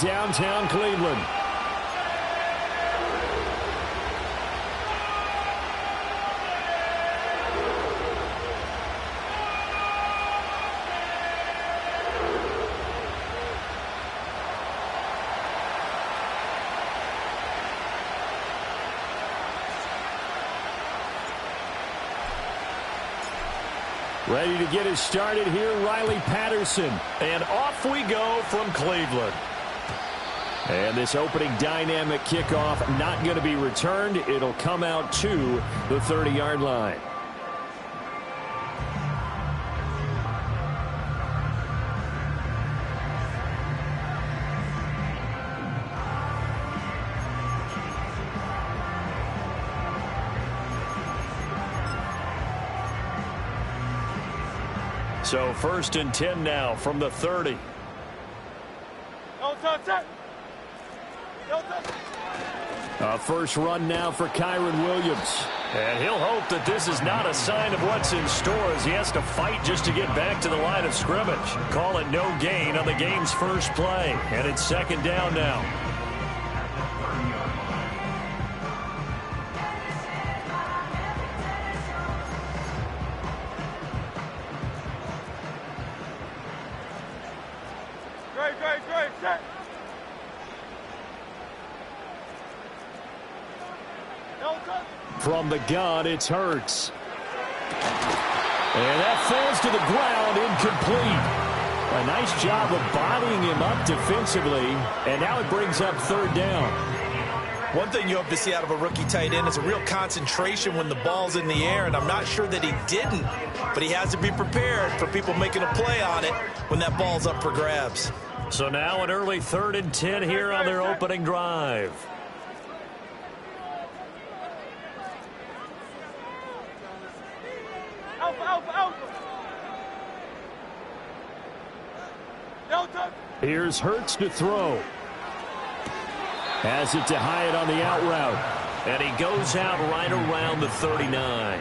downtown Cleveland. Ready to get us started here, Riley Patterson. And off we go from Cleveland. And this opening dynamic kickoff not going to be returned. It'll come out to the 30-yard line. So 1st and 10 now from the 30. A first run now for Kyron Williams. And he'll hope that this is not a sign of what's in store as he has to fight just to get back to the line of scrimmage. Call it no gain on the game's first play. And it's 2nd down now. From the gun, it's Hurts. And that falls to the ground, incomplete. A nice job of bodying him up defensively, and now it brings up 3rd down. One thing you hope to see out of a rookie tight end is a real concentration when the ball's in the air, and I'm not sure that he didn't, but he has to be prepared for people making a play on it when that ball's up for grabs. So now an early 3rd and 10 here on their opening drive. Here's Hurts to throw. Has it to Hyatt on the out route. And he goes out right around the 39.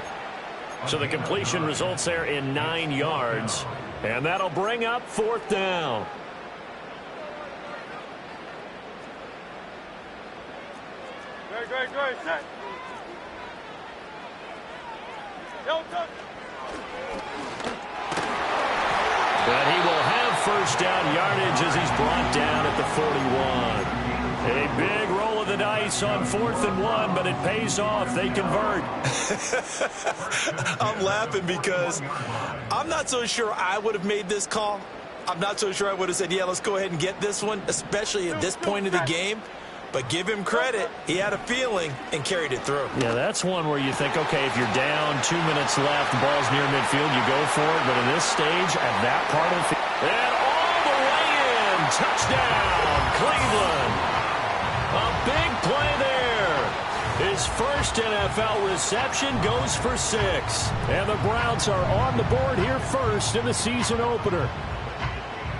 So the completion results there in 9 yards. And that'll bring up 4th down. Great. Set. But he will have first down yardage as he's brought down at the 41. A big roll of the dice on 4th and 1, but it pays off. They convert. I'm laughing because I'm not so sure I would have made this call. I'm not so sure I would have said, yeah, let's go ahead and get this one, especially at this point of the game. But give him credit. He had a feeling and carried it through. Yeah, that's one where you think, okay, if you're down, 2 minutes left, the ball's near midfield, you go for it. But in this stage, at that part of the field, and all the way in, touchdown, Cleveland. A big play there. His first NFL reception goes for 6. And the Browns are on the board here first in the season opener.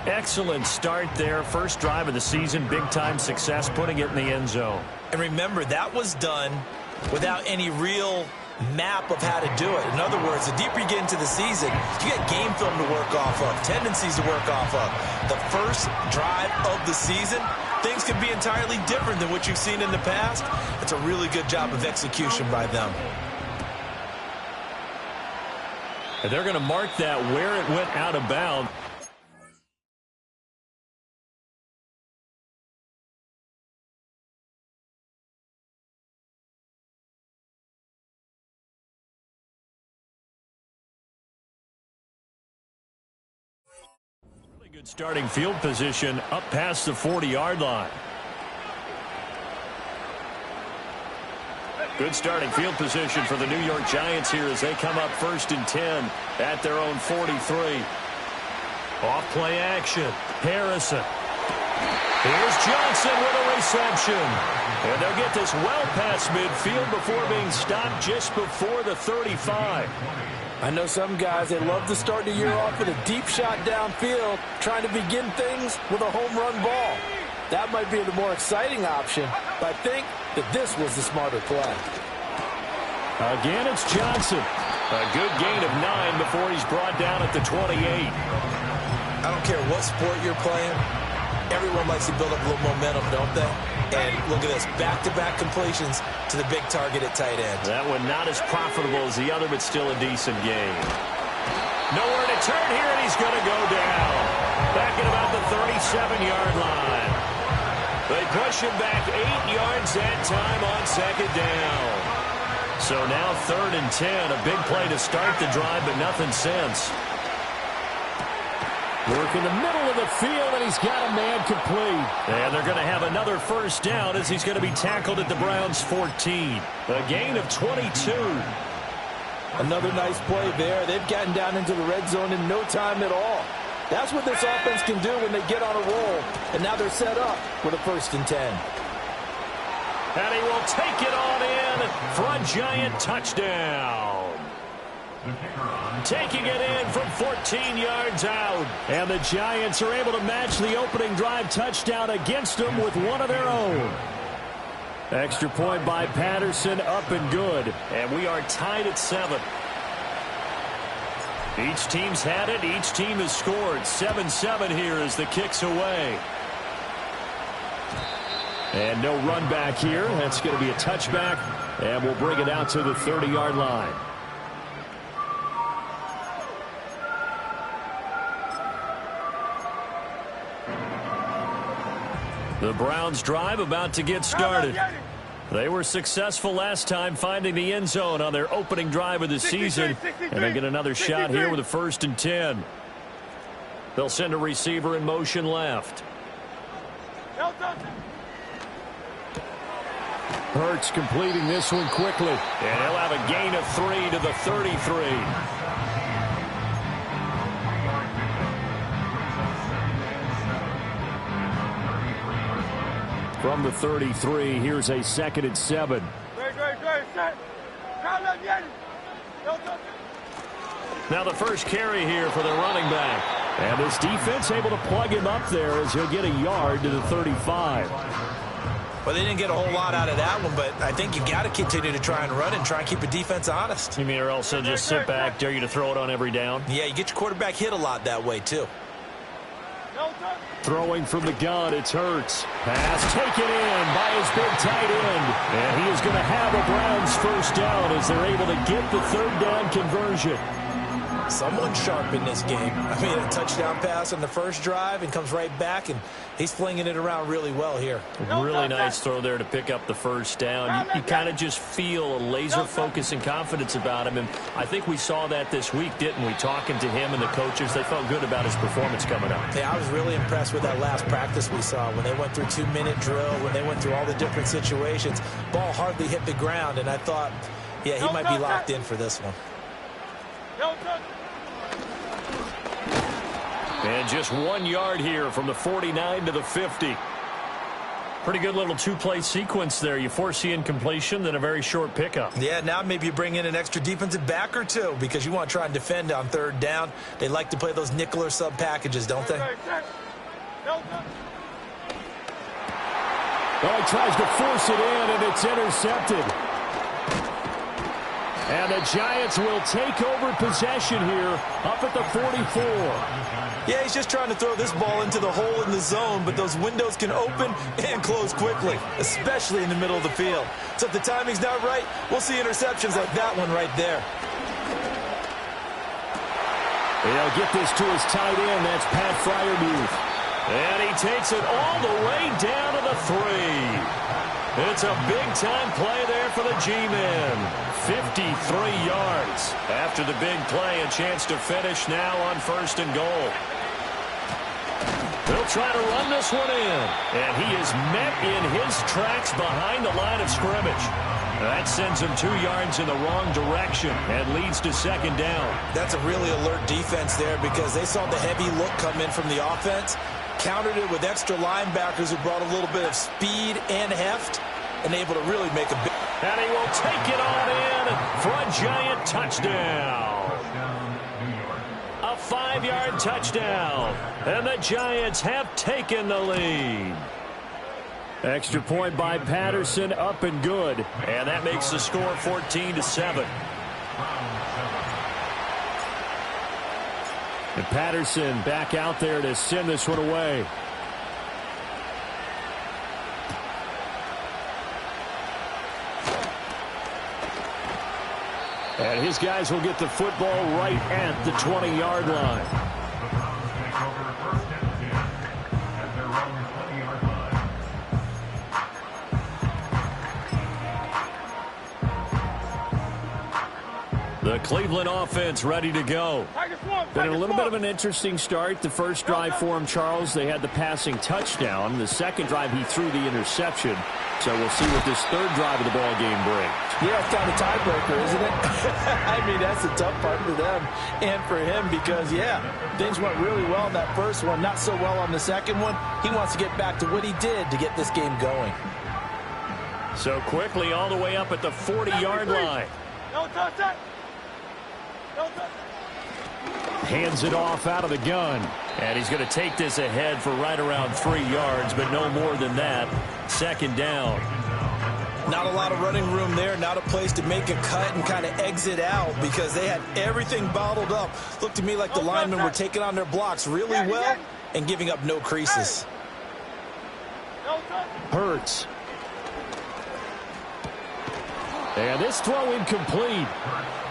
Excellent start there. First drive of the season. Big-time success putting it in the end zone. And remember, that was done without any real map of how to do it. In other words, the deeper you get into the season, you got game film to work off of, tendencies to work off of. The first drive of the season, things can be entirely different than what you've seen in the past. It's a really good job of execution by them. And they're going to mark that where it went out of bounds. Good starting field position up past the 40-yard line. Good starting field position for the New York Giants here as they come up 1st and 10 at their own 43. Off play action. Harrison. Here's Johnson with a reception. And they'll get this well past midfield before being stopped just before the 35. I know some guys, they love to start the year off with a deep shot downfield, trying to begin things with a home run ball. That might be the more exciting option, but I think that this was the smarter play. Again, it's Johnson. A good gain of 9 before he's brought down at the 28. I don't care what sport you're playing. Everyone likes to build up a little momentum, don't they? And look at this, back-to-back completions to the big target at tight end. That one not as profitable as the other, but still a decent game. Nowhere to turn here, and he's going to go down. Back at about the 37-yard line. They push him back 8 yards that time on second down. So now 3rd and 10. A big play to start the drive, but nothing since. Work in the middle of the field, and he's got a man complete. And they're going to have another first down as he's going to be tackled at the Browns' 14. A gain of 22. Another nice play there. They've gotten down into the red zone in no time at all. That's what this offense can do when they get on a roll. And now they're set up with a 1st and 10. And he will take it on in for a giant touchdown. Taking it in from 14 yards out. And the Giants are able to match the opening drive touchdown against them with one of their own. Extra point by Patterson, up and good. And we are tied at 7. Each team's had it. Each team has scored. 7-7 here as the kick's away. And no run back here. That's going to be a touchback. And we'll bring it out to the 30-yard line. The Browns drive about to get started. They were successful last time finding the end zone on their opening drive of the season. And they get another shot here with a 1st and 10. They'll send a receiver in motion left. Hurts completing this one quickly. And he'll have a gain of 3 to the 33. From the 33, here's a 2nd and 7. Now the first carry here for the running back. And this defense able to plug him up there as he'll get a yard to the 35. Well, they didn't get a whole lot out of that one, but I think you've got to continue to try and run and try and keep a defense honest. You mean or else they'll just sit back, dare you to throw it on every down? Yeah, you get your quarterback hit a lot that way, too. Throwing from the gun, it's Hurts. Pass taken in by his big tight end. And he is going to have a Browns first down as they're able to get the 3rd down conversion. Someone sharp in this game. I mean, a touchdown pass on the first drive and comes right back, and he's flinging it around really well here. Really nice throw there to pick up the first down. You kind of just feel a laser focus and confidence about him, and I think we saw that this week, didn't we? Talking to him and the coaches, they felt good about his performance coming up. Yeah, I was really impressed with that last practice we saw when they went through 2-minute drill, when they went through all the different situations. Ball hardly hit the ground, and I thought, yeah, he might be locked in for this one. And just 1 yard here from the 49 to the 50. Pretty good little 2-play sequence there. You force the incompletion, then a very short pickup. Yeah, now maybe you bring in an extra defensive back or two because you want to try and defend on 3rd down. They like to play those nickel or sub packages, don't they? Oh, he tries to force it in, and it's intercepted. And the Giants will take over possession here up at the 44. Yeah, he's just trying to throw this ball into the hole in the zone, but those windows can open and close quickly, especially in the middle of the field. So if the timing's not right, we'll see interceptions like that one right there. He'll get this to his tight end. That's Pat Freiermuth. And he takes it all the way down to the 3. It's a big-time play there for the G-men. 53 yards. After the big play, a chance to finish now on 1st and goal. They'll try to run this one in. And he is met in his tracks behind the line of scrimmage. That sends him 2 yards in the wrong direction and leads to 2nd down. That's a really alert defense there because they saw the heavy look come in from the offense, countered it with extra linebackers who brought a little bit of speed and heft, and able to really make a big... And he will take it on in for a giant touchdown. A 5-yard touchdown. And the Giants have taken the lead. Extra point by Patterson, up and good. And that makes the score 14-7. And Patterson back out there to send this one away. And his guys will get the football right at the 20-yard line. The Cleveland offense ready to go. Been a little bit of an interesting start. The first drive for him, Charles, they had the passing touchdown. The second drive, he threw the interception. So we'll see what this third drive of the ball game brings. Yeah, it's kind of tiebreaker, isn't it? I mean, that's the tough part for them and for him because, yeah, things went really well in that first one, not so well on the second one. He wants to get back to what he did to get this game going. So quickly all the way up at the 40-yard line. No touch that. Hands it off out of the gun. And he's going to take this ahead for right around 3 yards, but no more than that. Second down. Not a lot of running room there, not a place to make a cut and kind of exit out because they had everything bottled up. Looked to me like the linemen were taking on their blocks really well and giving up no creases. Hurts. And this throw incomplete.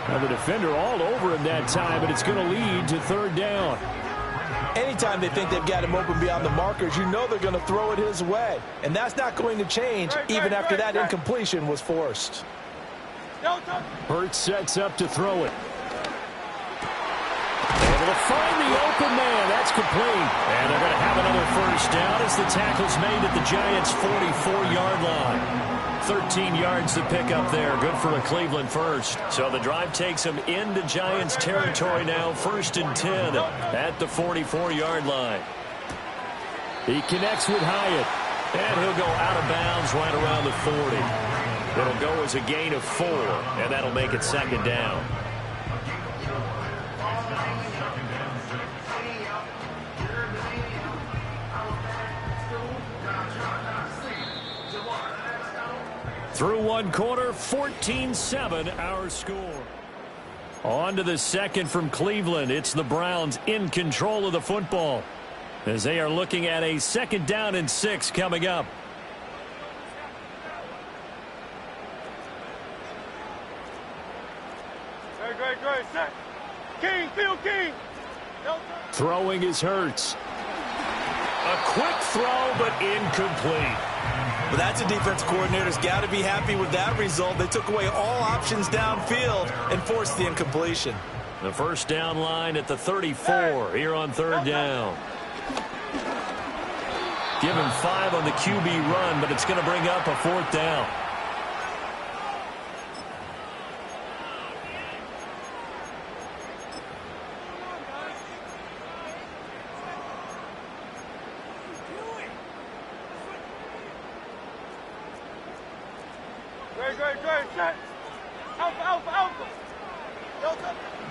Now the defender all over him that time, but it's going to lead to third down. Anytime they think they've got him open beyond the markers, you know they're going to throw it his way. And that's not going to change even after that incompletion was forced. Hurts sets up to throw it. Able to find the open man. That's complete. And they're going to have another first down as the tackle's made at the Giants' 44-yard line. 13 yards to pick up there. Good for a Cleveland first. So the drive takes him into Giants territory now. 1st and 10 at the 44-yard line. He connects with Hyatt. And he'll go out of bounds right around the 40. It'll go as a gain of 4. And that'll make it second down. Through one quarter, 14-7 our score. On to the second from Cleveland. It's the Browns in control of the football as they are looking at a 2nd down and 6 coming up. Great. Set. King, Phil King. Throwing is Hurts. A quick throw, but incomplete. Well, that's a defense coordinator's got to be happy with that result. They took away all options downfield and forced the incompletion. The first down line at the 34 here on third down. Give him 5 on the QB run, but it's going to bring up a 4th down. Great. Set. Alpha.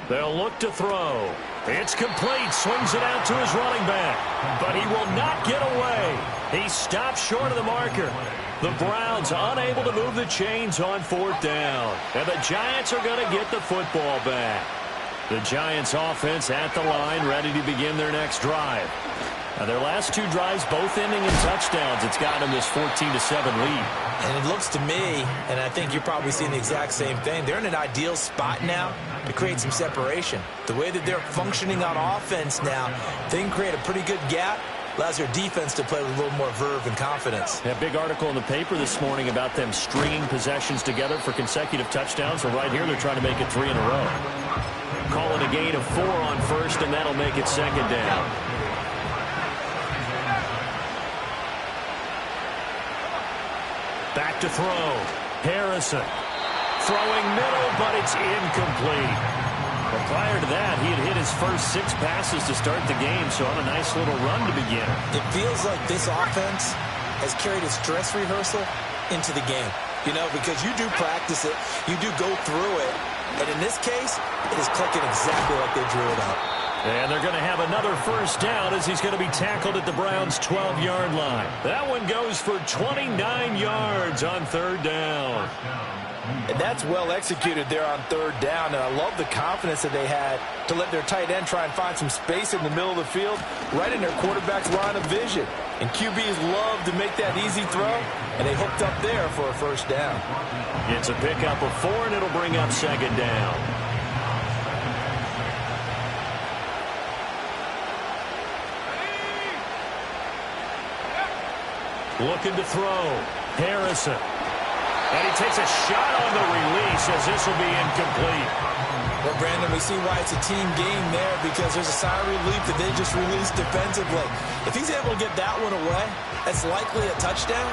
They'll look to throw. It's complete. Swings it out to his running back. But he will not get away. He stops short of the marker. The Browns unable to move the chains on 4th down. And the Giants are going to get the football back. The Giants offense at the line, ready to begin their next drive. Now their last 2 drives both ending in touchdowns. It's gotten them this 14-7 lead. And it looks to me, and I think you're probably seeing the exact same thing, they're in an ideal spot now to create some separation. The way that they're functioning on offense now, they can create a pretty good gap. Allows their defense to play with a little more verve and confidence. A big article in the paper this morning about them stringing possessions together for consecutive touchdowns. So right here, they're trying to make it 3 in a row. Calling a gain of 4 on first, and that'll make it 2nd down. Back to throw. Harrison. Throwing middle, but it's incomplete. But prior to that, he had hit his first 6 passes to start the game, so on a nice little run to begin. It feels like this offense has carried its dress rehearsal into the game. You know, because you do practice it, you do go through it, and in this case, it is clicking exactly like they drew it up. And they're going to have another first down as he's going to be tackled at the Browns' 12-yard line. That one goes for 29 yards on third down. And that's well executed there on third down. And I love the confidence that they had to let their tight end try and find some space in the middle of the field, right in their quarterback's line of vision. And QBs love to make that easy throw, and they hooked up there for a first down. It's a pickup of 4, and it'll bring up second down. Looking to throw. Harrison. And he takes a shot on the release as this will be incomplete. Well, Brandon, we see why it's a team game there because there's a sigh of relief that they just released defensively. If he's able to get that one away, that's likely a touchdown.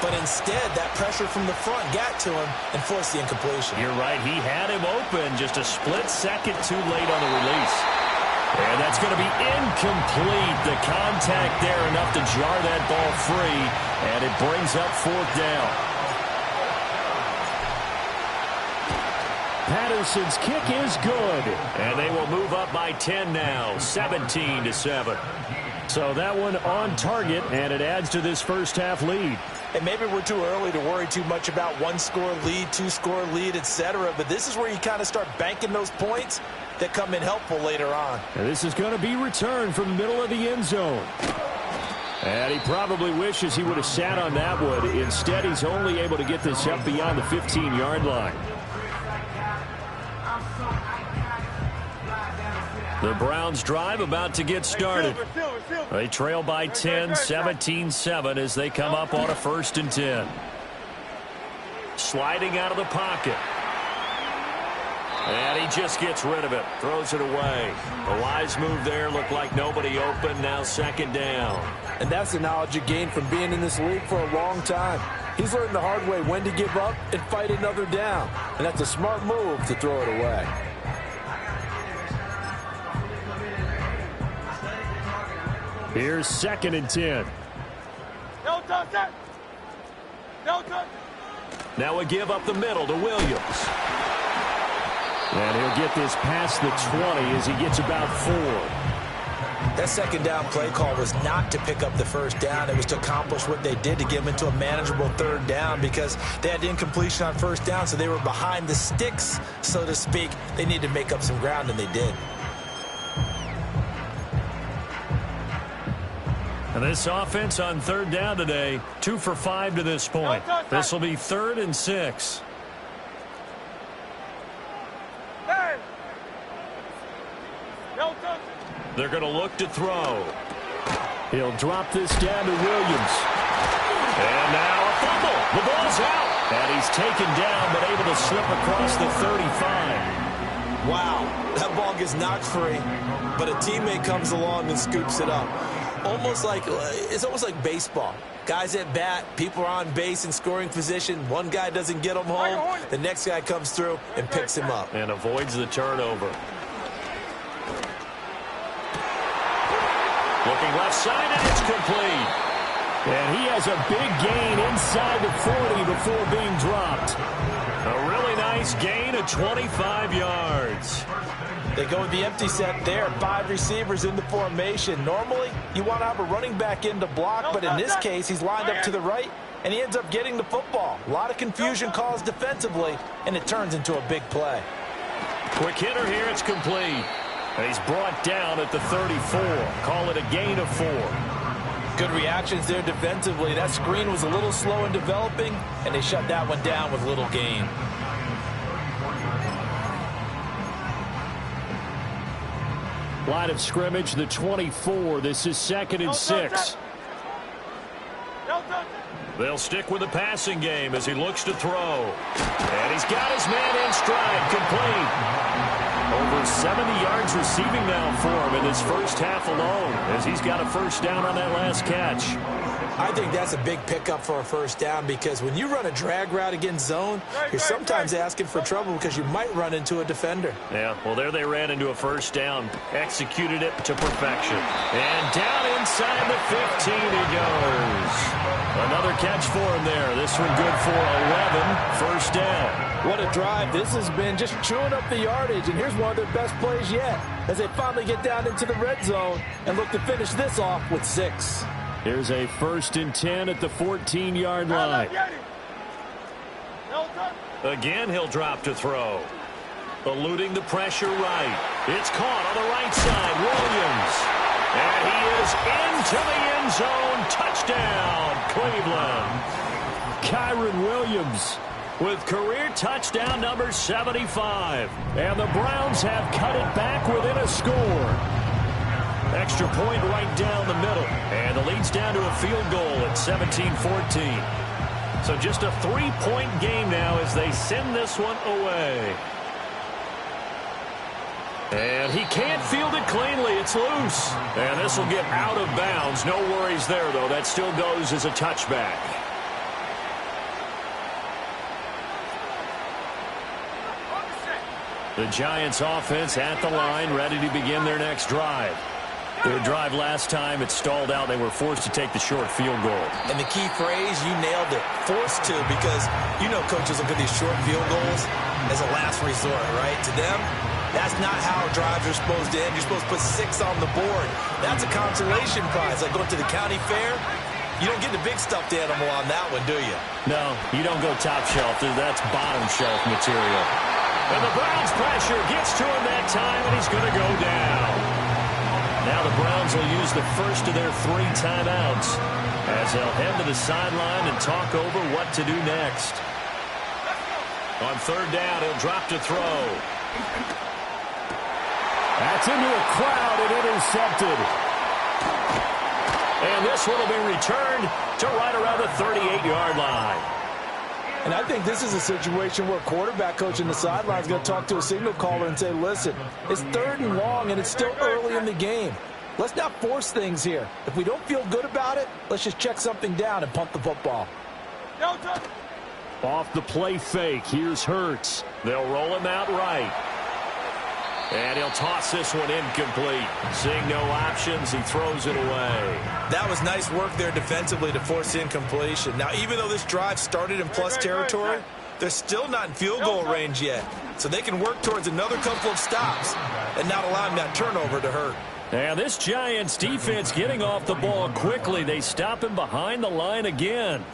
But instead, that pressure from the front got to him and forced the incompletion. You're right. He had him open just a split second too late on the release. And that's going to be incomplete. The contact there enough to jar that ball free. And it brings up fourth down. Patterson's kick is good. And they will move up by 10 now, 17-7. So that one on target, and it adds to this first half lead. And maybe we're too early to worry too much about one-score lead, two-score lead, etc. But this is where you kind of start banking those points that come in helpful later on. And this is going to be returned from the middle of the end zone. And he probably wishes he would have sat on that one. Instead, he's only able to get this up beyond the 15-yard line. The Browns drive about to get started. They trail by 10, 17-7 as they come up on a 1st and 10. Sliding out of the pocket. And he just gets rid of it. Throws it away. A wise move there. Looked like nobody open. Now second down. And that's the knowledge you gain from being in this league for a long time. He's learned the hard way when to give up and fight another down. And that's a smart move to throw it away. Here's 2nd and 10. No touch that. No touch. Now a give up the middle to Williams. And he'll get this past the 20 as he gets about 4. That second down play call was not to pick up the first down. It was to accomplish what they did to get them into a manageable third down because they had incompletion on first down, so they were behind the sticks, so to speak. They needed to make up some ground, and they did. And this offense on third down today, 2 for 5 to this point. This will be 3rd and 6. They're going to look to throw. He'll drop this down to Williams. And now a fumble. The ball's out. And he's taken down but able to slip across the 35. Wow, that ball gets knocked free, but a teammate comes along and scoops it up. It's almost like baseball. Guys at bat, people are on base in scoring position. One guy doesn't get him home. The next guy comes through and picks him up. And avoids the turnover. Looking left side, and it's complete. And he has a big gain inside the 40 before being dropped. A really nice gain of 25 yards. They go with the empty set there. 5 receivers in the formation. Normally, you want to have a running back in to block, but in this case, he's lined up to the right, and he ends up getting the football. A lot of confusion caused defensively, and it turns into a big play. Quick hitter here, it's complete. And he's brought down at the 34. Call it a gain of 4. Good reactions there defensively. That screen was a little slow in developing, and they shut that one down with little gain. Line of scrimmage, the 24. This is 2nd and 6. They'll stick with the passing game as he looks to throw. And he's got his man in stride, complete. Over 70 yards receiving now for him in this first half alone as he's got a first down on that last catch. I think that's a big pickup for a first down because when you run a drag route against zone, you're sometimes asking for trouble because you might run into a defender. Yeah, well, there they ran into a first down. Executed it to perfection. And down inside the 15 he goes. Another catch for him there. This one good for 11. First down. What a drive this has been, just chewing up the yardage. And here's one of their best plays yet as they finally get down into the red zone and look to finish this off with 6. Here's a 1st and 10 at the 14-yard line. Again, he'll drop to throw. Eluding the pressure right. It's caught on the right side. Williams. And he is into the end zone. Touchdown, Cleveland. Kyron Williams with career touchdown number 75. And the Browns have cut it back within a score. Extra point right down the middle. And the lead's down to a field goal at 17-14. So just a 3-point game now as they send this one away. And he can't field it cleanly. It's loose. And this will get out of bounds. No worries there, though. That still goes as a touchback. The Giants offense at the line, ready to begin their next drive. Their drive last time, it stalled out. They were forced to take the short field goal. And the key phrase, you nailed it, forced to, because you know coaches look at these short field goals as a last resort, right? To them, that's not how drives are supposed to end. You're supposed to put 6 on the board. That's a consolation prize. Like going to the county fair, you don't get the big stuffed animal on that one, do you? No, you don't go top shelf. That's bottom shelf material. And the Browns pressure gets to him that time, and he's going to go down. Now the Browns will use the first of their 3 timeouts as they'll head to the sideline and talk over what to do next. On 3rd down, he'll drop to throw. That's into a crowd and intercepted. And this one will be returned to right around the 38-yard line. And I think this is a situation where quarterback coach in the sideline is going to talk to a signal caller and say, listen, it's 3rd and long and it's still early in the game. Let's not force things here. If we don't feel good about it, let's just check something down and punt the football. Off the play fake, here's Hurts. They'll roll him out right. And he'll toss this one incomplete. Seeing no options, he throws it away. That was nice work there defensively to force incompletion. Now, even though this drive started in plus territory, they're still not in field goal range yet. So they can work towards another couple of stops and not allowing that turnover to hurt. And this Giants defense getting off the ball quickly. They stop him behind the line again.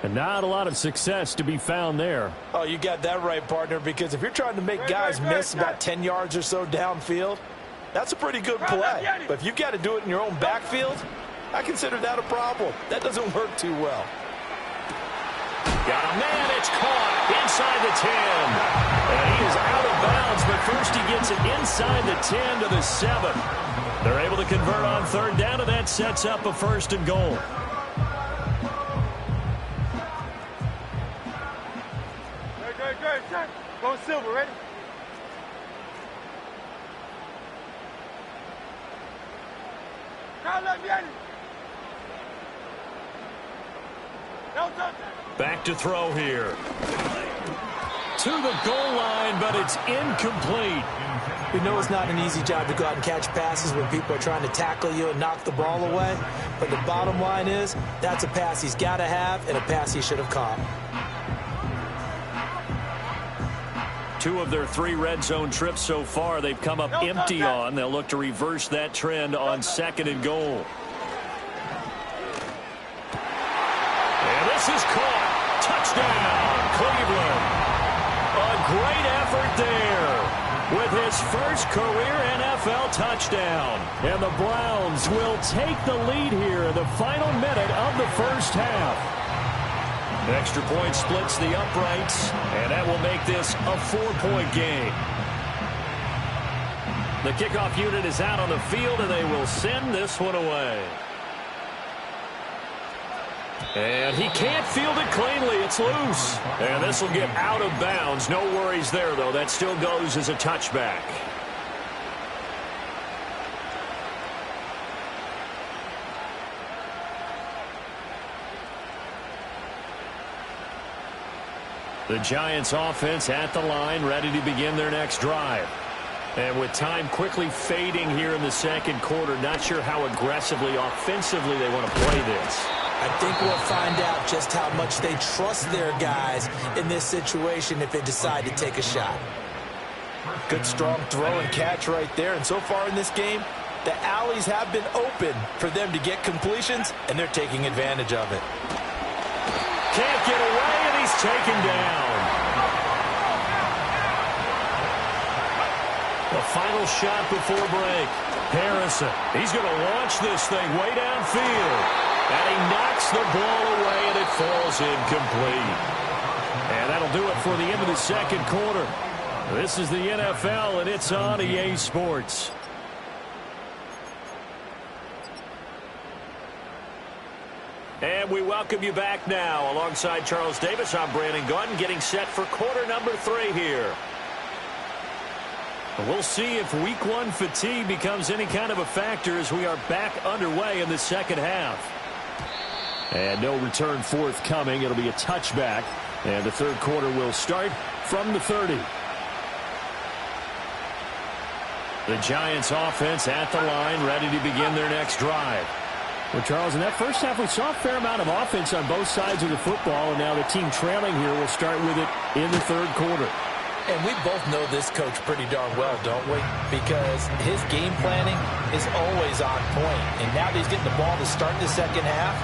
And not a lot of success to be found there. Oh, you got that right, partner, because if you're trying to make guys miss about 10 yards or so downfield, that's a pretty good play. But if you've got to do it in your own backfield, I consider that a problem. That doesn't work too well. Got a man, it's caught inside the 10. And he is out of bounds, but first he gets it inside the 10 to the 7. They're able to convert on 3rd down, and that sets up a 1st and goal. Go Silver, ready? Back to throw here. To the goal line, but it's incomplete. We know it's not an easy job to go out and catch passes when people are trying to tackle you and knock the ball away. But the bottom line is, that's a pass he's got to have and a pass he should have caught. 2 of their 3 red zone trips so far, they've come up empty on. They'll look to reverse that trend on 2nd and goal. And this is caught. Touchdown, Cleveland. A great effort there with his first career NFL touchdown. And the Browns will take the lead here in the final minute of the first half. Extra point splits the uprights, and that will make this a 4-point game. The kickoff unit is out on the field, and they will send this one away. And he can't field it cleanly. It's loose. And this will get out of bounds. No worries there, though. That still goes as a touchback. The Giants offense at the line, ready to begin their next drive. And with time quickly fading here in the second quarter, not sure how aggressively, offensively they want to play this. I think we'll find out just how much they trust their guys in this situation if they decide to take a shot. Good strong throw and catch right there. And so far in this game, the alleys have been open for them to get completions, and they're taking advantage of it. Can't get away, and he's taken down. The final shot before break. Harrison, he's going to launch this thing way downfield. And he knocks the ball away, and it falls incomplete. And that'll do it for the end of the second quarter. This is the NFL, and it's on EA Sports. And we welcome you back now. Alongside Charles Davis, I'm Brandon Gunn, getting set for quarter number 3 here. We'll see if week 1 fatigue becomes any kind of a factor as we are back underway in the second half. And no return forthcoming. It'll be a touchback. And the third quarter will start from the 30. The Giants offense at the line, ready to begin their next drive. Well, Charles, in that first half, we saw a fair amount of offense on both sides of the football, and now the team trailing here will start with it in the third quarter. And we both know this coach pretty darn well, don't we? Because his game planning is always on point. And now that he's getting the ball to start the second half,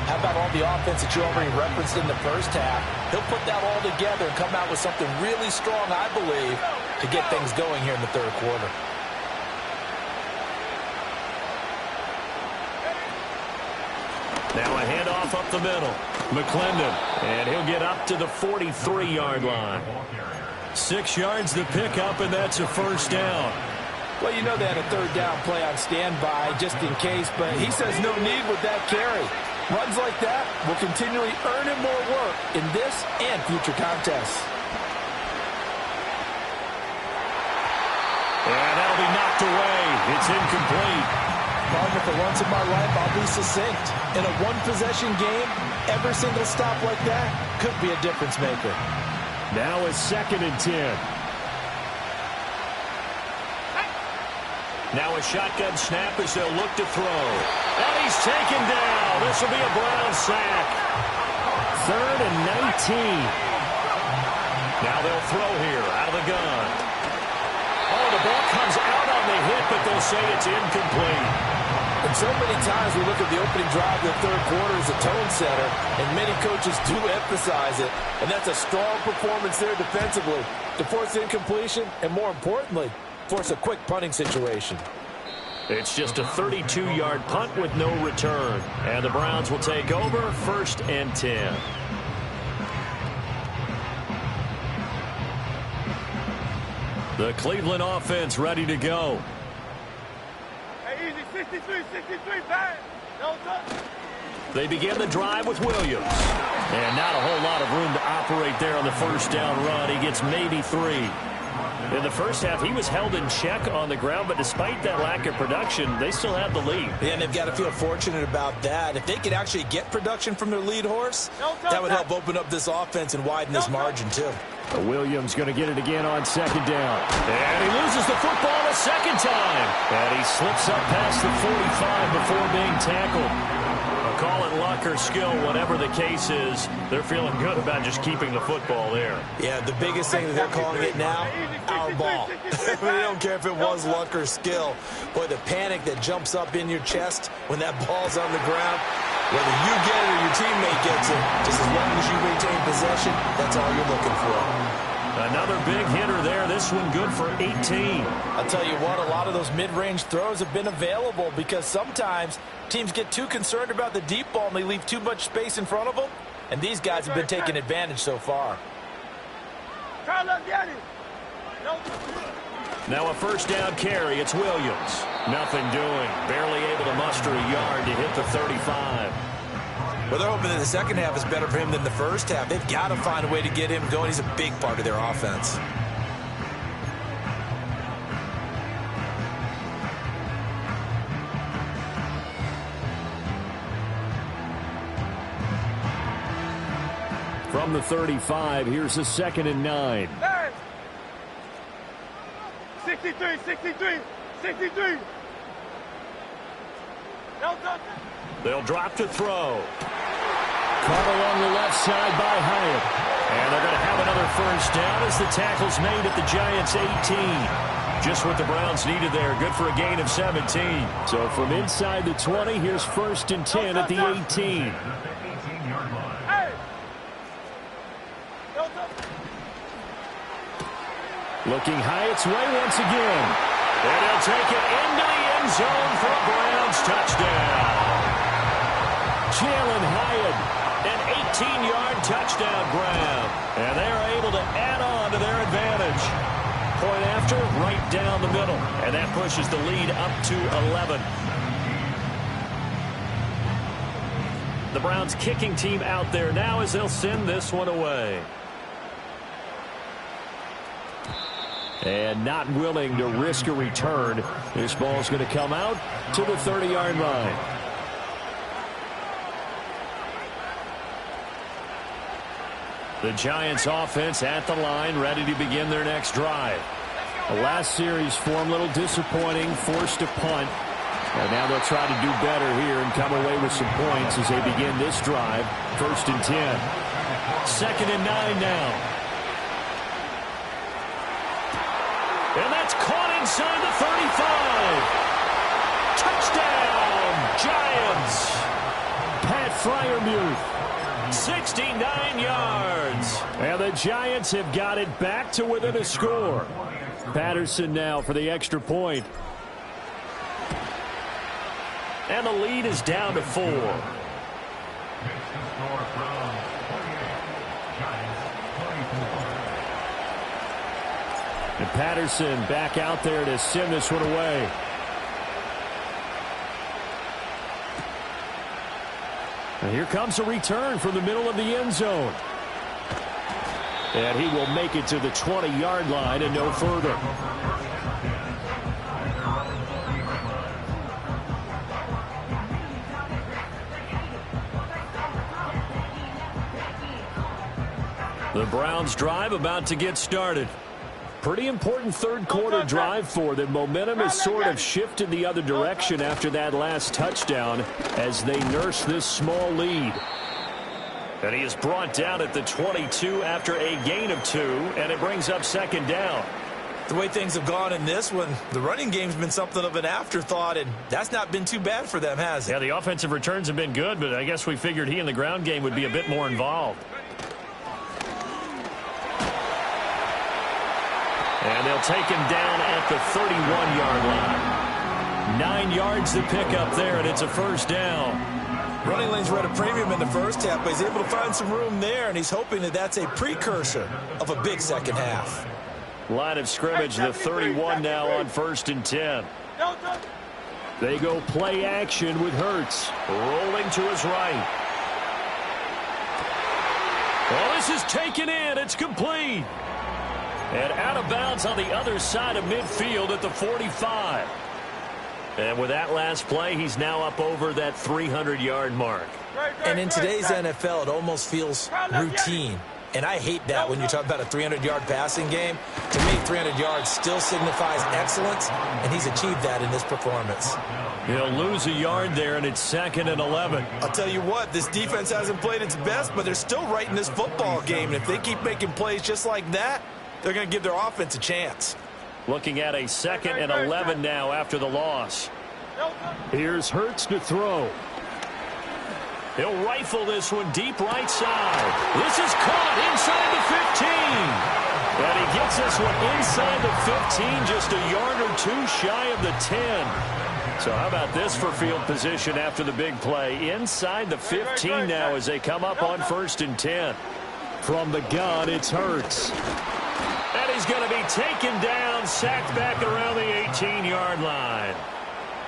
how about all the offense that you already referenced in the first half? He'll put that all together and come out with something really strong, I believe, to get things going here in the third quarter. Now a handoff up the middle. McClendon, and he'll get up to the 43-yard line. 6 yards to pick up, and that's a first down. Well, you know they had a third down play on standby just in case, but he says no need with that carry. Runs like that will continually earn him more work in this and future contests. And that'll be knocked away. It's incomplete. Partner, for once in my life, I'll be succinct. In a one-possession game, every single stop like that could be a difference maker. Now a 2nd and 10. Now a shotgun snap as they'll look to throw. And he's taken down. This will be a Brown sack. 3rd and 19. Now they'll throw here out of the gun. Oh, the ball comes out on the hit, but they'll say it's incomplete. And so many times we look at the opening drive of the third quarter as a tone setter, and many coaches do emphasize it. And that's a strong performance there defensively to force incompletion and, more importantly, force a quick punting situation. It's just a 32-yard punt with no return. And the Browns will take over 1st and 10. The Cleveland offense ready to go. Hey, easy, 63, bang. No touch. They begin the drive with Williams. And not a whole lot of room to operate there on the first down run. He gets maybe 3. In the first half, he was held in check on the ground, but despite that lack of production, they still have the lead. Yeah, and they've got to feel fortunate about that. If they could actually get production from their lead horse, that would help open up this offense and widen this margin, too. Williams going to get it again on 2nd down. And he loses the football a second time. And he slips up past the 45 before being tackled. Call it luck or skill, whatever the case is, they're feeling good about just keeping the football there. Yeah, the biggest thing that they're calling it now, our ball. They don't care if it was luck or skill. Boy, the panic that jumps up in your chest when that ball's on the ground, whether you get it or your teammate gets it, just as long as you retain possession, that's all you're looking for. Another big hitter there. This one good for 18. I'll tell you what, a lot of those mid-range throws have been available because sometimes teams get too concerned about the deep ball and they leave too much space in front of them. And these guys have been taking advantage so far. Now a first down carry. It's Williams. Nothing doing. Barely able to muster a yard to hit the 35. Well, they're hoping that the second half is better for him than the first half. They've got to find a way to get him going. He's a big part of their offense. From the 35, here's a 2nd and 9. Hey! 63, 63, 63. They'll drop to throw. Caught along the left side by Hyatt. And they're going to have another first down as the tackle's made at the Giants' 18. Just what the Browns needed there. Good for a gain of 17. So from inside the 20, here's 1st and 10 at the 18. Looking Hyatt's way once again. And he'll take it into the end zone for a Browns touchdown. Jalen Hyatt, an 18-yard touchdown grab. And they are able to add on to their advantage. Point after, right down the middle. And that pushes the lead up to 11. The Browns kicking team out there now as they'll send this one away. And not willing to risk a return. This ball's going to come out to the 30-yard line. The Giants offense at the line, ready to begin their next drive. The last series form a little disappointing, forced a punt. And now they'll try to do better here and come away with some points as they begin this drive. 1st and 10. 2nd and 9 now. And that's caught inside the 35. Touchdown, Giants. Pat Freiermuth. 69 yards. And the Giants have got it back to within a score. Patterson now for the extra point. And the lead is down to 4. And Patterson back out there to send this one away. And here comes a return from the middle of the end zone. And he will make it to the 20-yard line and no further. The Browns drive about to get started. Pretty important third quarter drive for them. Momentum has sort of shifted the other direction after that last touchdown as they nurse this small lead. And he is brought down at the 22 after a gain of 2, and it brings up 2nd down. The way things have gone in this one, the running game's been something of an afterthought, and that's not been too bad for them, has it? Yeah, the offensive returns have been good, but I guess we figured he in the ground game would be a bit more involved. And they'll take him down at the 31-yard line. 9 yards to pick up there, and it's a first down. Running lanes were at a premium in the first half, but he's able to find some room there, and he's hoping that that's a precursor of a big second half. Line of scrimmage, the 31 now on 1st and 10. They go play action with Hurts. Rolling to his right. Well, this is taken in. It's complete. And out of bounds on the other side of midfield at the 45. And with that last play, he's now up over that 300-yard mark. And in today's NFL, it almost feels routine. And I hate that when you're talking about a 300-yard passing game. To me, 300 yards still signifies excellence, and he's achieved that in this performance. He'll lose a yard there, and it's 2nd and 11. I'll tell you what, this defense hasn't played its best, but they're still right in this football game. And if they keep making plays just like that, they're going to give their offense a chance. Looking at a 2nd and 11 now after the loss. Here's Hurts to throw. He'll rifle this one deep right side. This is caught inside the 15. And he gets this one inside the 15, just a yard or 2 shy of the 10. So how about this for field position after the big play? Inside the 15 now as they come up on 1st and 10. From the gun, it's Hurts. And he's going to be taken down, sacked back around the 18-yard line.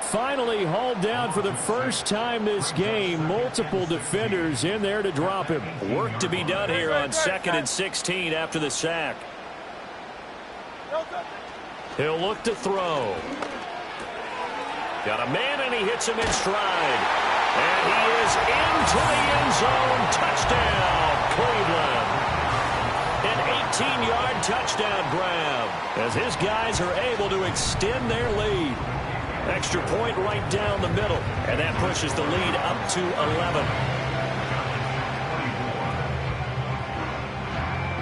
Finally hauled down for the first time this game. Multiple defenders in there to drop him. Work to be done here on 2nd and 16 after the sack. He'll look to throw. Got a man, and he hits him in stride. And he is into the end zone. Touchdown, Cleveland. 18-yard touchdown grab as his guys are able to extend their lead. Extra point right down the middle, and that pushes the lead up to 11.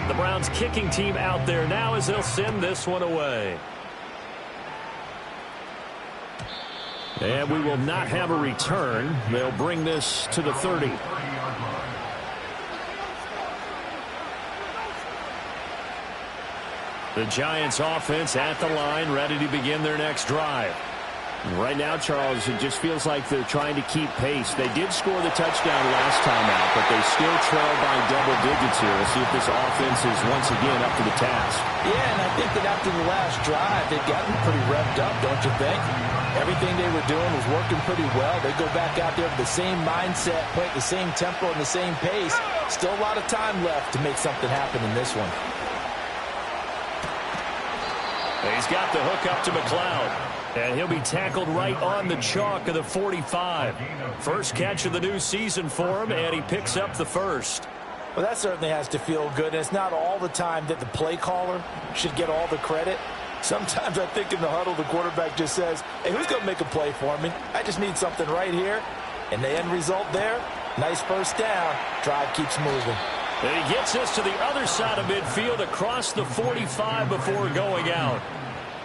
The Browns kicking team out there now as they'll send this one away. And we will not have a return. They'll bring this to the 30. The Giants offense at the line, ready to begin their next drive. Right now, Charles, it just feels like they're trying to keep pace. They did score the touchdown last time out, but they still trail by double digits here. We'll see if this offense is once again up to the task. Yeah, and I think that after the last drive, they've gotten pretty revved up, don't you think? Everything they were doing was working pretty well. They go back out there with the same mindset, playing the same tempo and the same pace. Still a lot of time left to make something happen in this one. He's got the hook up to McLeod. And he'll be tackled right on the chalk of the 45. First catch of the new season for him, and he picks up the first. Well, that certainly has to feel good. And it's not all the time that the play caller should get all the credit. Sometimes I think in the huddle, the quarterback just says, hey, who's going to make a play for me? I just need something right here. And the end result there, nice first down. Drive keeps moving. And he gets us to the other side of midfield across the 45 before going out.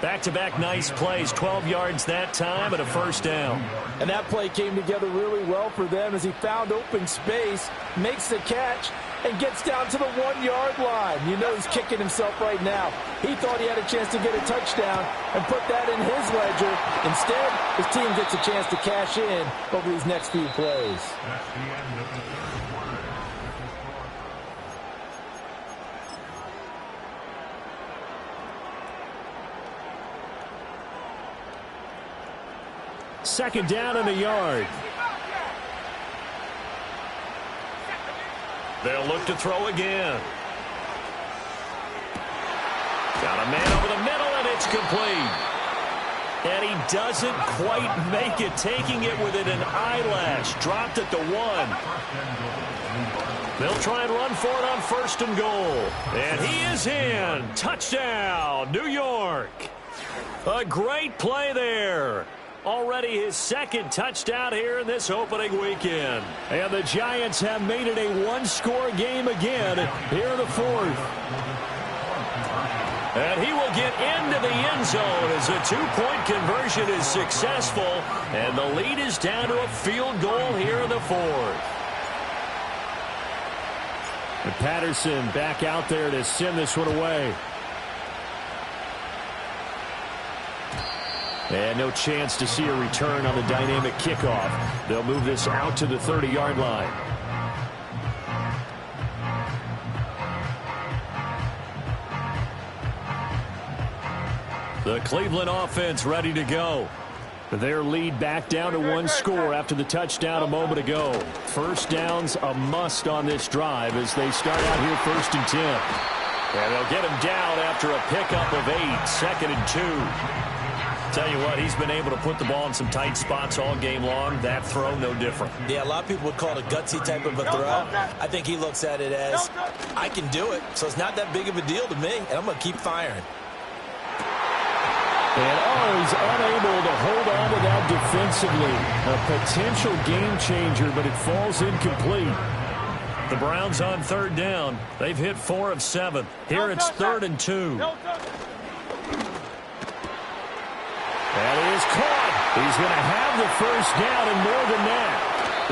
Back-to-back nice plays, 12 yards that time and a first down. And that play came together really well for them as he found open space, makes the catch, and gets down to the 1-yard line. You know he's kicking himself right now. He thought he had a chance to get a touchdown and put that in his ledger. Instead, his team gets a chance to cash in over these next few plays. That's the end of the third quarter. Second down and a yard. They'll look to throw again. Got a man over the middle, and it's complete. And he doesn't quite make it, taking it within an eyelash. Dropped at the 1. They'll try and run for it on first and goal. And he is in. Touchdown, New York. A great play there. Already his second touchdown here in this opening weekend. And the Giants have made it a one-score game again here in the fourth. And he will get into the end zone as a two-point conversion is successful. And the lead is down to a field goal here in the fourth. And Patterson back out there to send this one away. And no chance to see a return on the dynamic kickoff. They'll move this out to the 30-yard line. The Cleveland offense ready to go. Their lead back down to one score after the touchdown a moment ago. First down's a must on this drive as they start out here first and 10. And they'll get him down after a pickup of 8, 2nd and 2. Tell you what, he's been able to put the ball in some tight spots all game long. That throw, no different. Yeah, a lot of people would call it a gutsy type of a throw. I think he looks at it as, I can do it, so it's not that big of a deal to me, and I'm going to keep firing. And he's unable to hold on to that defensively. A potential game changer, but it falls incomplete. The Browns on third down. They've hit 4 of 7. Here it's 3rd and 2. And he is caught. He's going to have the first down and more than that.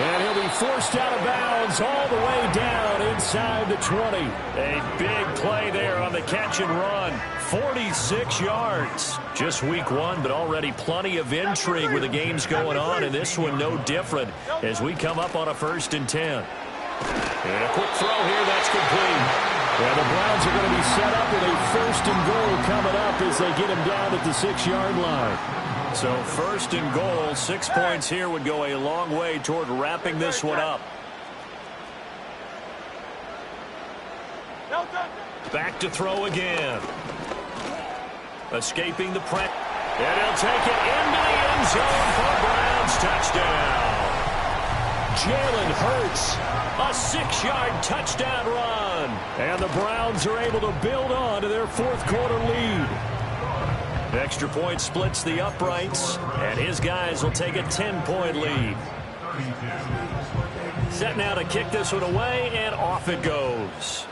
And he'll be forced out of bounds all the way down inside the 20. A big play there on the catch and run. 46 yards. Just week 1, but already plenty of intrigue with the games going on, and this one no different as we come up on a 1st and 10. And a quick throw here, that's complete. Well, the Browns are going to be set up with a 1st and goal coming up as they get him down at the 6-yard line. So 1st and goal, 6 points here would go a long way toward wrapping this one up. Back to throw again. Escaping the press. And he'll take it into the end zone for Browns touchdown. Jalen Hurts. A 6-yard touchdown run. And the Browns are able to build on to their fourth quarter lead. Extra point splits the uprights, and his guys will take a 10-point lead. Set now to kick this one away, and off it goes.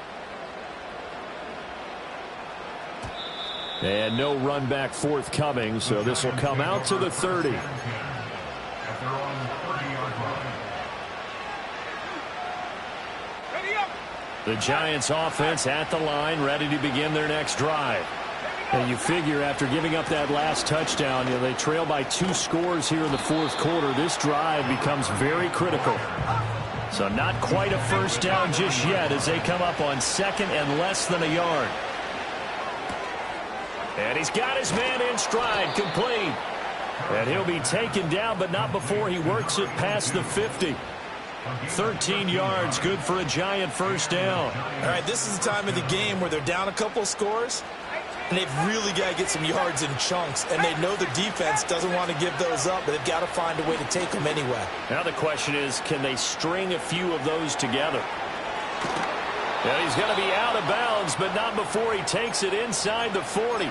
And no run back forthcoming, so this will come out to the 30. The Giants offense at the line, ready to begin their next drive. And you figure after giving up that last touchdown, they trail by 2 scores here in the fourth quarter. This drive becomes very critical. So not quite a first down just yet as they come up on second and less than a yard. And he's got his man in stride, complete. And he'll be taken down, but not before he works it past the 50. 13 yards, good for a Giant first down. All right, this is the time of the game where they're down a couple of scores, and they've really got to get some yards in chunks, and they know the defense doesn't want to give those up, but they've got to find a way to take them anyway. Now the question is, can they string a few of those together? And he's going to be out of bounds, but not before he takes it inside the 40.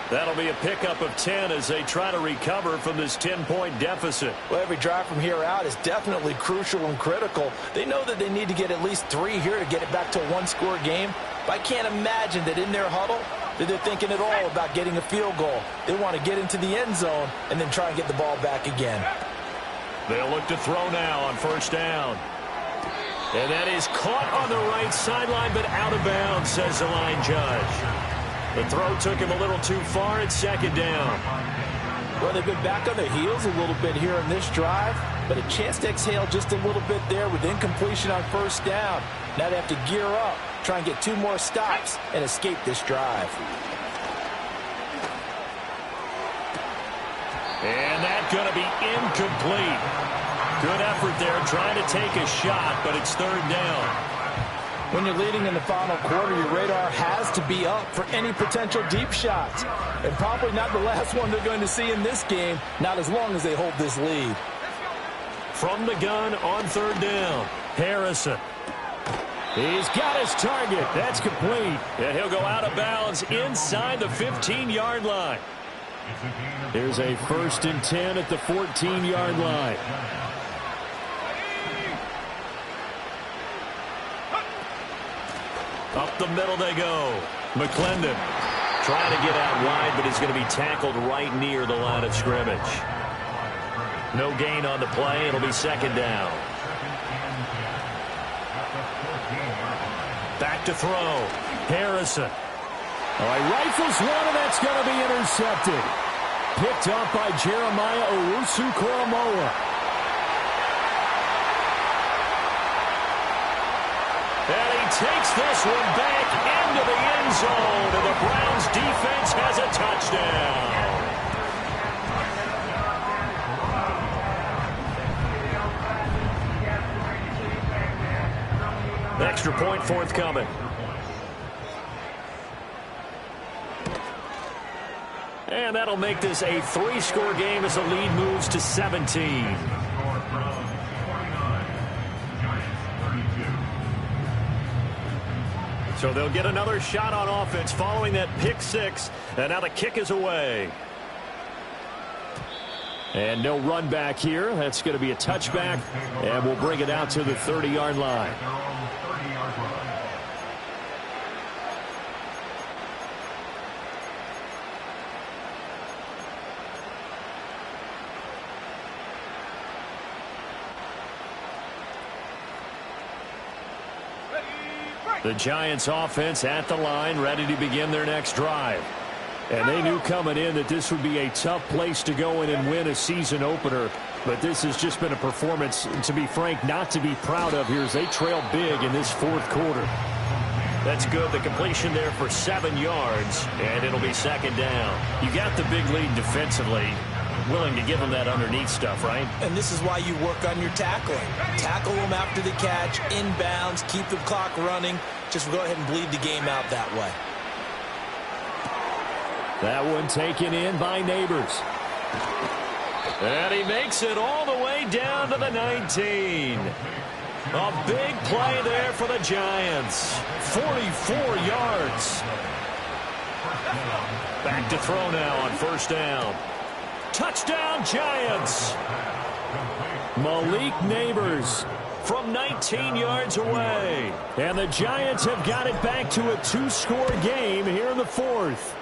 That'll be a pickup of 10 as they try to recover from this 10-point deficit. Well, every drive from here out is definitely crucial and critical. They know that they need to get at least 3 here to get it back to a one-score game. But I can't imagine that in their huddle that they're thinking at all about getting a field goal. They want to get into the end zone and then try and get the ball back again. They'll look to throw now on first down. And that is caught on the right sideline, but out of bounds, says the line judge. The throw took him a little too far at second down. Well, they've been back on their heels a little bit here in this drive, but a chance to exhale just a little bit there with incompletion on first down. Now they have to gear up, try and get 2 more stops, and escape this drive. And that's going to be incomplete. Good effort there trying to take a shot, but it's third down. When you're leading in the final quarter, your radar has to be up for any potential deep shots. And probably not the last one they're going to see in this game, not as long as they hold this lead. From the gun on third down, Harrison. He's got his target. That's complete. And he'll go out of bounds inside the 15-yard line. Here's a 1st and 10 at the 14-yard line. Up the middle they go. McClendon trying to get out wide, but he's going to be tackled right near the line of scrimmage. No gain on the play. It'll be second down. Back to throw. Harrison. Oh, he rifles one, and that's going to be intercepted. Picked up by Jeremiah Owusu-Koramoah. And he takes this one back into the end zone, and the Browns defense has a touchdown. Extra point forthcoming. And that'll make this a 3-score game as the lead moves to 17. So they'll get another shot on offense following that pick 6. And now the kick is away. And no run back here. That's going to be a touchback. And we'll bring it out to the 30-yard line. The Giants offense at the line, ready to begin their next drive. And they knew coming in that this would be a tough place to go in and win a season opener. But this has just been a performance, to be frank, not to be proud of here as they trail big in this fourth quarter. That's good. The completion there for 7 yards, and it'll be second down. You got the big lead defensively. Willing to give them that underneath stuff, right? And this is why you work on your tackling. Tackle them after the catch, inbounds, keep the clock running. Just go ahead and bleed the game out that way. That one taken in by Neighbors. And he makes it all the way down to the 19. A big play there for the Giants. 44 yards. Back to throw now on first down. Touchdown, Giants. Malik Neighbors from 19 yards away. And the Giants have got it back to a 2-score game here in the fourth.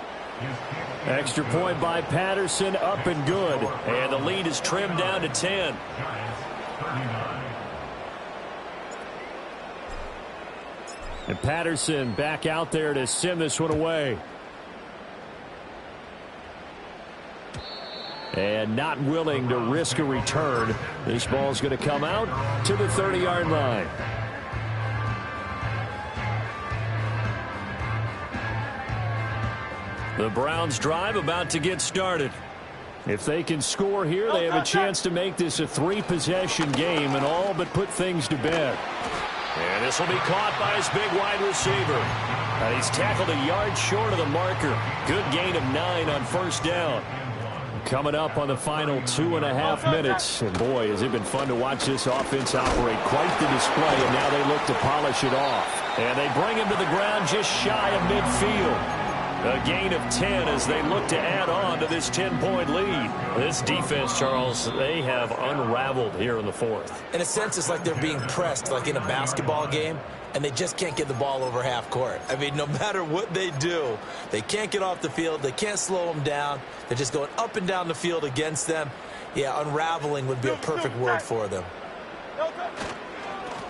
Extra point by Patterson, up and good. And the lead is trimmed down to 10. And Patterson back out there to send this one away. And not willing to risk a return. This ball's going to come out to the 30-yard line. The Browns drive about to get started. If they can score here, they have a chance to make this a 3-possession game and all but put things to bed. And this will be caught by his big wide receiver. And he's tackled a yard short of the marker. Good gain of 9 on first down. Coming up on the final 2.5 minutes. And boy, has it been fun to watch this offense operate. Quite the display, and now they look to polish it off. And they bring him to the ground just shy of midfield. A gain of 10 as they look to add on to this 10-point lead. This defense, Charles, they have unraveled here in the fourth. In a sense, it's like they're being pressed, like in a basketball game, and they just can't get the ball over half court. I mean, no matter what they do, they can't get off the field. They can't slow them down. They're just going up and down the field against them. Yeah, unraveling would be a perfect word for them.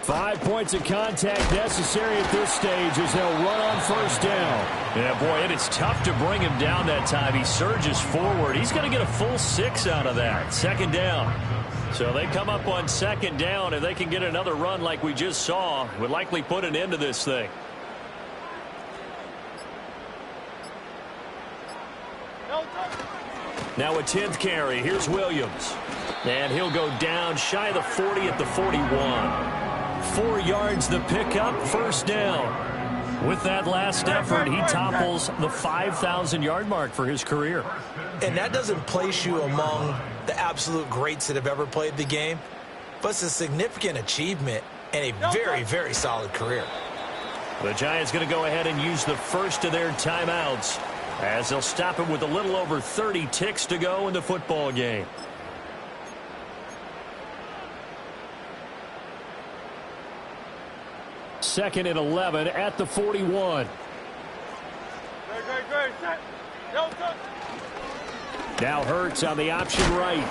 5 points of contact necessary at this stage as they'll run on first down. Yeah, boy, it is tough to bring him down that time. He surges forward. He's going to get a full 6 out of that. Second down. So they come up on second down. If they can get another run like we just saw, would likely put an end to this thing. Now a 10th carry. Here's Williams. And he'll go down shy of the 40 at the 41. 4 yards the pickup, first down. With that last effort, he topples the 5,000-yard mark for his career. And that doesn't place you among the absolute greats that have ever played the game, but it's a significant achievement and a very, very solid career. The Giants going to go ahead and use the first of their timeouts as they'll stop him with a little over 30 ticks to go in the football game. Second and 11 at the 41. Now Hurts on the option right.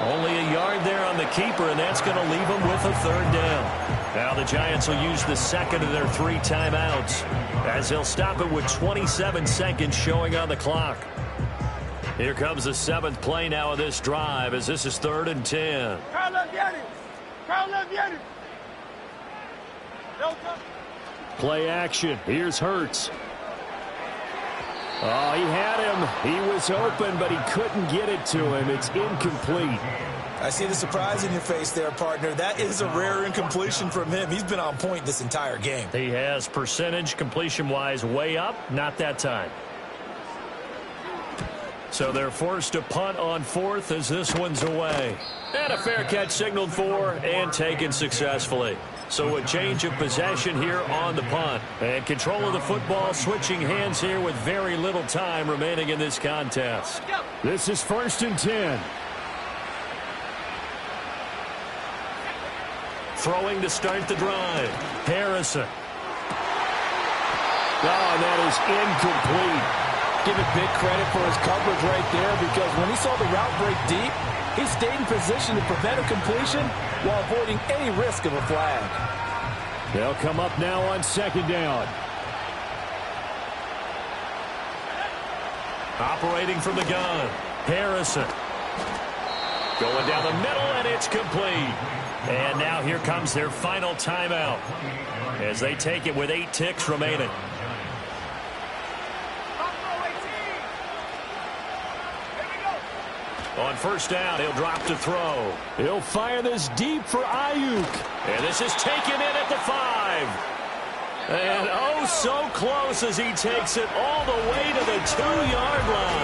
Only a yard there on the keeper, and that's going to leave him with a third down. Now the Giants will use the second of their 3 timeouts as they'll stop it with 27 seconds showing on the clock. Here comes the 7th play now of this drive as this is 3rd and 10. Play action. Here's Hurts. Oh, he had him. He was open, but he couldn't get it to him. It's incomplete. I see the surprise in your face there, partner. That is a rare incompletion from him. He's been on point this entire game. He has percentage completion-wise way up. Not that time. So they're forced to punt on 4th as this one's away. And a fair catch signaled for and taken successfully. So a change of possession here on the punt. And control of the football switching hands here with very little time remaining in this contest. This is 1st and 10. Throwing to start the drive. Harrison. Oh, that is incomplete. Give it big credit for his coverage right there because when he saw the route break deep, he stayed in position to prevent a completion while avoiding any risk of a flag. They'll come up now on second down. Operating from the gun. Harrison. Going down the middle, and it's complete. And now here comes their final timeout as they take it with 8 ticks remaining. On first down, he'll drop to throw. He'll fire this deep for Ayuk. And this is taken in at the 5. And oh, so close as he takes it all the way to the 2-yard line.